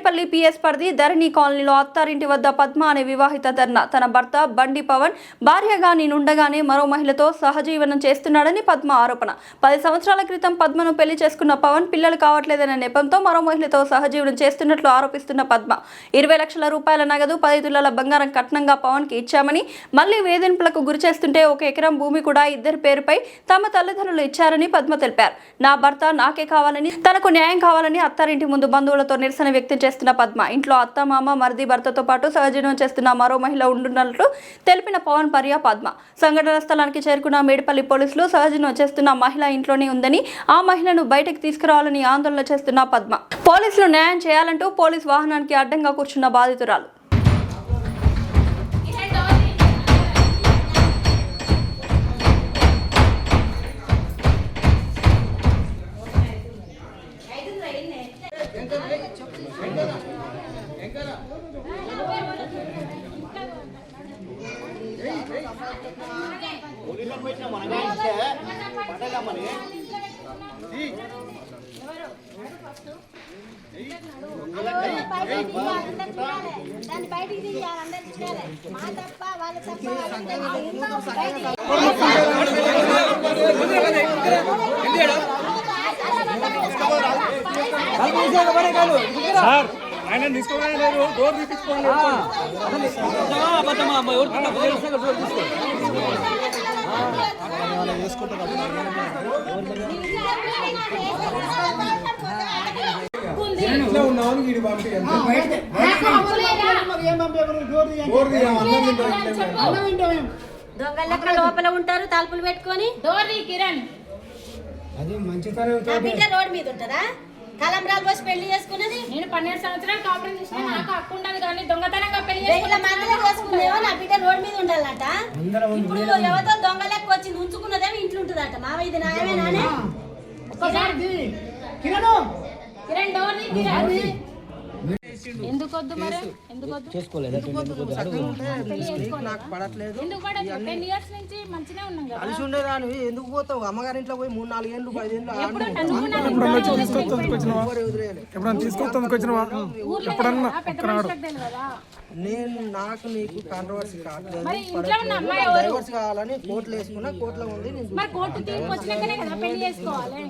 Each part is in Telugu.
మేడిపల్లి పిఎస్ పరిధి ధరణి కాలనీలో అత్తారింటి వద్ద పద్మ అనే వివాహిత ధర్నా తన భర్త బండి పవన్ భార్యగా నేనుండగానే మరో మహిళతో సహజీవనం చేస్తున్నాడని పద్మ ఆరోపణ. 10 సంవత్సరాల క్రితం పద్మను పెళ్లి చేసుకున్న పవన్ పిల్లలు కావట్లేదనే నెపంతో మరో మహిళతో సహజీవనం చేస్తున్నట్లు ఆరోపిస్తున్న పద్మ 20 లక్షల రూపాయల నగదు 10 తులాల బంగారం కట్నంగా పవన్ కి ఇచ్చామని, మళ్లీ వేధింపులకు గురి చేస్తుంటే 1 ఎకరం భూమి కూడా ఇద్దరి పేరుపై తమ తల్లిదండ్రులు ఇచ్చారని పద్మ తెలిపారు. నా భర్త నాకే కావాలని, తనకు న్యాయం కావాలని అత్తారింటి ముందు బంధువులతో నిరసన వ్యక్తం చేస్తున్న పద్మ ఇంట్లో అత్త మామ మరిది భర్తతో పాటు సహజీవనం చేస్తున్న మరో మహిళ ఉంటున్నట్లు తెలిపిన పవన్ భార్య పద్మ సంఘటన స్థలానికి చేరుకున్న మేడిపల్లి పోలీసులు సహజీవనం చేస్తున్న మహిళ ఇంట్లోనే ఉందని, ఆ మహిళను బయటకు తీసుకురావాలని ఆందోళన చేస్తున్న పద్మ పోలీసులు న్యాయం చేయాలంటూ పోలీసు వాహనానికి అడ్డంగా కూర్చున్న బాధితురాలు. సార్ ఆయన తీసుకోలేదు డోర్ తీపించుకోండి. దొంగలెక్క లోపల ఉంటారు తలుపులు పెట్టుకొని. కిరణ్ అది మంచితనం రోడ్ మీద ఉంటదా? కలంబరాలు పోసి పెళ్లి చేసుకున్నది. నేను 12 సంవత్సరాలు కాపురం చేసిన నాకు హక్కు ఉండదు, కానీ దొంగతనంగా పెళ్లి చేసుకునేవో నా బిడ్డ రోడ్ మీద ఉండాలట. ఇప్పుడు ఎవరితో దొంగలెక్క వచ్చింది ఉంచుకున్నదేమో ఇంట్లో ఉంటుందట. మావ ఇది నాయమే నానే. కిరణ్ డోర్ ఎందుకు వద్దు మరి? ఎందుకు వద్దు? ఎందుకు పడట్లేదు. ఎందుకు పడదు? 10 years నుంచి మంచిగా ఉన్నాం కదా. కలిసి ఉండేదాని ఎందుకు పోతావు? అమ్మగారి ఇంట్లో పోయి 3-4 ఏళ్ళు 5 ఏళ్ళు నేను నాకు నీకు కాంట్రవర్సీ కాదు. డైవర్స్ కావాలని కోర్టులో వేసుకున్నా, కోర్టులో ఉంది. కోర్టు తీర్పు వచ్చినాకనే కదా పెళ్లి చేసుకోవాలి.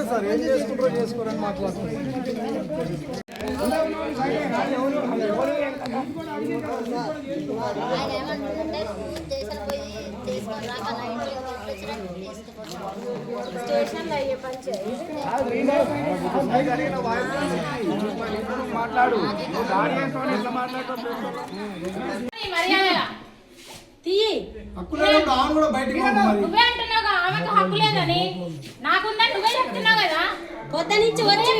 సార్ ఏం చేసుకుంటారో చేసుకోరని మాట్లాడుతుంది. మాట్లాడు నువ్వే అంటున్నావు ఆమెకు హక్కు లేదని. నాకుందా నువ్వే చెప్తున్నావు కదా. పొద్దు నుంచి వచ్చి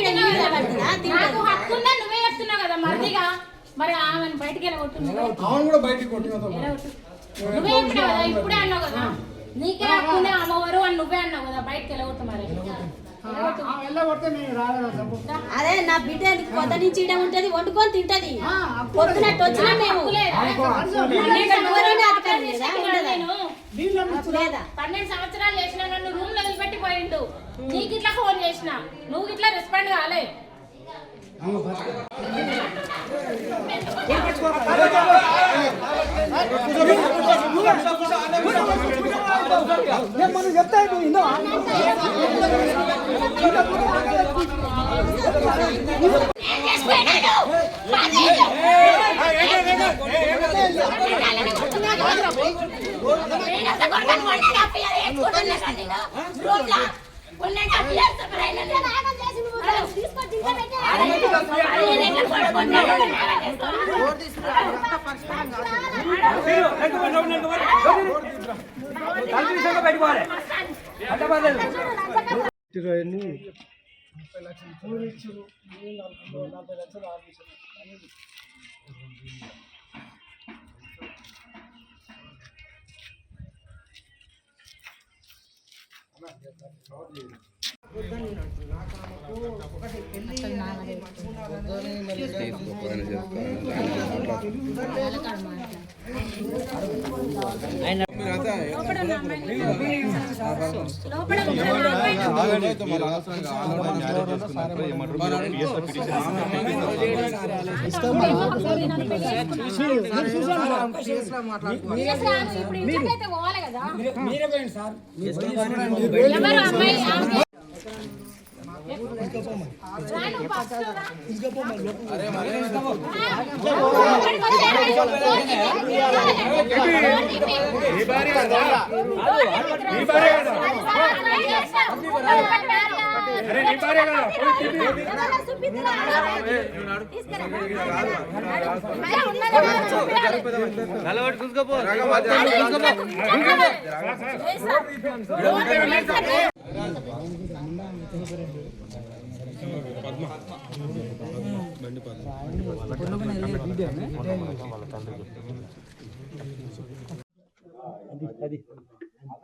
నాకు హక్కు ఉందా నువ్వే చెప్తున్నావు కదా మరిదిగా. మరి ఆమెను బయటికి వెళ్ళగొట్టున్నావు. నువ్వే చెప్పినావు కదా, ఇప్పుడే అన్నావు కదా నీకే హక్కు ఉంది అమ్మవారు అని నువ్వే అన్నావు కదా. బయటకి వెళ్ళగొట్టు మరి. అదే నా బిడ్డ పొద్దు నుంచి ఇడే ఉంటది, వండుకొని తింటది. పొద్దునట్టు వచ్చినా మేము 12 సంవత్సరాలు చేసిన నన్ను రూమ్ లో వదిలిపెట్టి పోయిండు. నీకు ఇట్లా ఫోన్ చేసిన, నువ్వు ఇట్లా రెస్పాండ్ కాలే. మనం చెప్తాను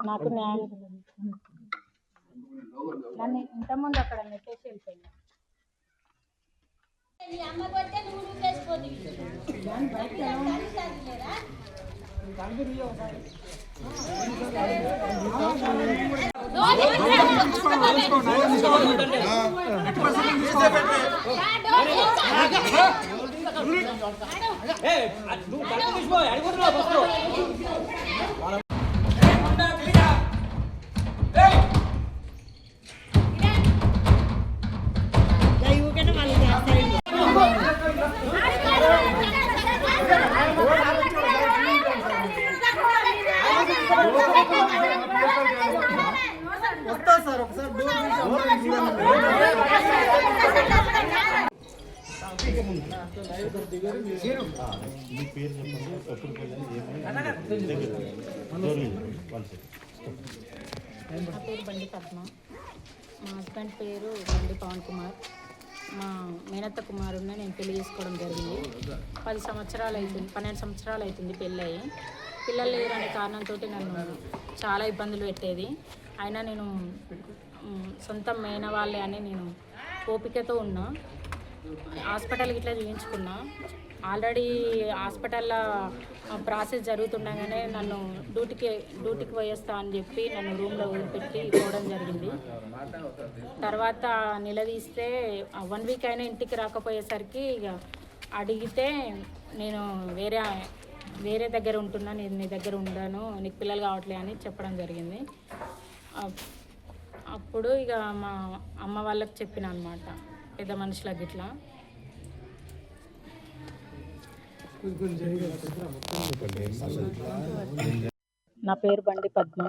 నాకు న్యాయం నన్ను ఇంతకుముందు అక్కడ నెట్టేసి వెళ్ళిపోయింది. అమ్మ కొట్టే నువ్వు వేసిపోతుంది నా పేరు బండి పద్మ, మా హస్బెండ్ పేరు బండి పవన్ కుమార్. మా మేనత్త కుమారుడిని నేను పెళ్లి చేసుకోవడం జరిగింది. 12 సంవత్సరాలు అవుతుంది పెళ్ళి అయ్యి. పిల్లలు లేరనే కారణంతో నన్ను చాలా ఇబ్బందులు పెట్టేది. అయినా నేను సొంతం మేన వాళ్ళే అని నేను ఓపికతో ఉన్నా. హాస్పిటల్కి ఇట్లా చూపించుకున్నా. ఆల్రెడీ హాస్పిటల్లో ప్రాసెస్ జరుగుతుండగానే నన్ను డ్యూటీకి పోయేస్తా అని చెప్పి నన్ను రూమ్లో వదిలిపెట్టి పోవడం జరిగింది. తర్వాత నిలదీస్తే 1 వీక్ అయినా ఇంటికి రాకపోయేసరికి ఇక అడిగితే నేను వేరే దగ్గర ఉంటున్నా, నేను నీ దగ్గర ఉండను, నీకు పిల్లలు కావట్లే అని చెప్పడం జరిగింది. అప్పుడు ఇక మా అమ్మ వాళ్ళకి చెప్పిన అనమాట, పెద్ద మనుషులకు ఇట్లా. నా పేరు బండి పద్మ,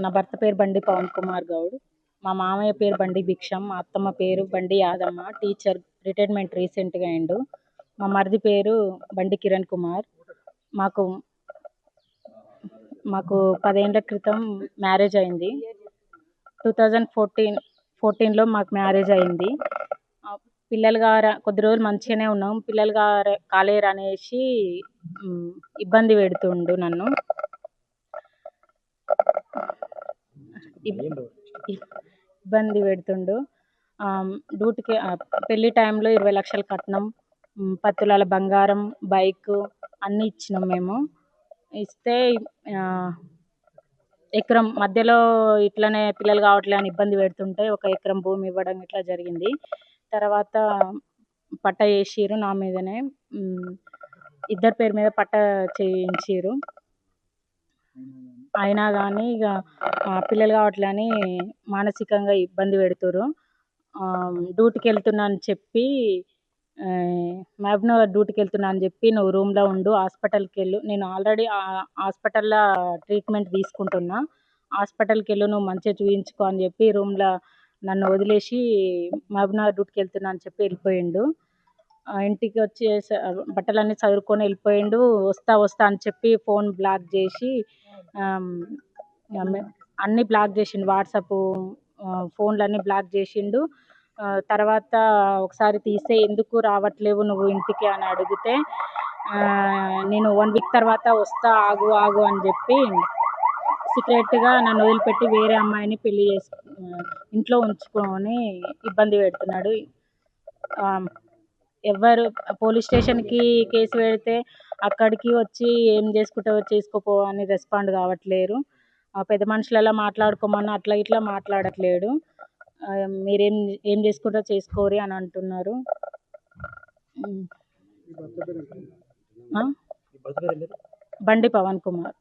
నా భర్త పేరు బండి పవన్ కుమార్ గౌడ్, మా మామయ్య పేరు బండి భిక్షం, మా అత్తమ్మ పేరు బండి యాదమ్మ, టీచర్, రిటైర్మెంట్ రీసెంట్గా అయిండు. మా మరిది పేరు బండి కిరణ్ కుమార్. మాకు 10 ఏళ్ల క్రితం మ్యారేజ్ అయింది. 2014లో మాకు మ్యారేజ్ అయింది. పిల్లలు కొద్ది రోజులు మంచిగానే ఉన్నాం. పిల్లలు కాలేరు అనేసి ఇబ్బంది పెడుతుండు నన్ను. ఇబ్బంది పెడుతుండు. డ్యూటీకి పెళ్లి టైంలో 20 లక్షల కట్నం, 10 తులాల బంగారం, బైక్ అన్నీ ఇచ్చినాం మేము. ఇస్తే ఎకరం మధ్యలో ఇట్లనే పిల్లలు కావట్లే అని ఇబ్బంది పెడుతుంటే 1 ఎకరం భూమి ఇవ్వడం ఇట్లా జరిగింది. తర్వాత పట్టా చేసిర్రు నా మీదనే, ఇద్దరి పేరు మీద పట్టా చేయించిర్రు. అయినా కానీ ఇక పిల్లలు కావట్లే అని మానసికంగా ఇబ్బంది పెడుతుర్రు. డ్యూటీకి వెళ్తున్నా అని చెప్పి మహబూబ్నగర్ డ్యూటీకి వెళ్తున్నా అని చెప్పి నువ్వు రూమ్లో ఉండు, హాస్పిటల్కి వెళ్ళు, నేను ఆల్రెడీ హాస్పిటల్లో ట్రీట్మెంట్ తీసుకుంటున్నా, హాస్పిటల్కి వెళ్ళు, నువ్వు మంచిగా చూయించుకో అని చెప్పి రూమ్లో నన్ను వదిలేసి మహబూబ్నగర్ డ్యూటీకి వెళ్తున్నా అని చెప్పి వెళ్ళిపోయిండు. ఇంటికి వచ్చి బట్టలన్నీ చదువుకొని వెళ్ళిపోయిండు. వస్తా అని చెప్పి ఫోన్ బ్లాక్ చేసి అన్నీ బ్లాక్ చేసిండు, వాట్సాప్ ఫోన్లన్నీ బ్లాక్ చేసిండు. తర్వాత ఒకసారి తీస్తే ఎందుకు రావట్లేవు నువ్వు ఇంటికి అని అడిగితే నేను 1 వీక్ తర్వాత వస్తా, ఆగు అని చెప్పి సీక్రెట్గా నన్ను వదిలిపెట్టి వేరే అమ్మాయిని పెళ్లి ఇంట్లో ఉంచుకొని ఇబ్బంది పెడుతున్నాడు. ఎవరు పోలీస్ స్టేషన్కి కేసు పెడితే అక్కడికి వచ్చి ఏం చేసుకుంటావో చేసుకోపో అని రెస్పాండ్ కావట్లేరు. పెద్ద మనుషులలో మాట్లాడుకోమన్నా అట్లా ఇట్లా మాట్లాడట్లేడు. మీరేం ఏం చేసుకుంటారో చేసుకోరి అని అంటున్నారు. బండి పవన్ కుమార్.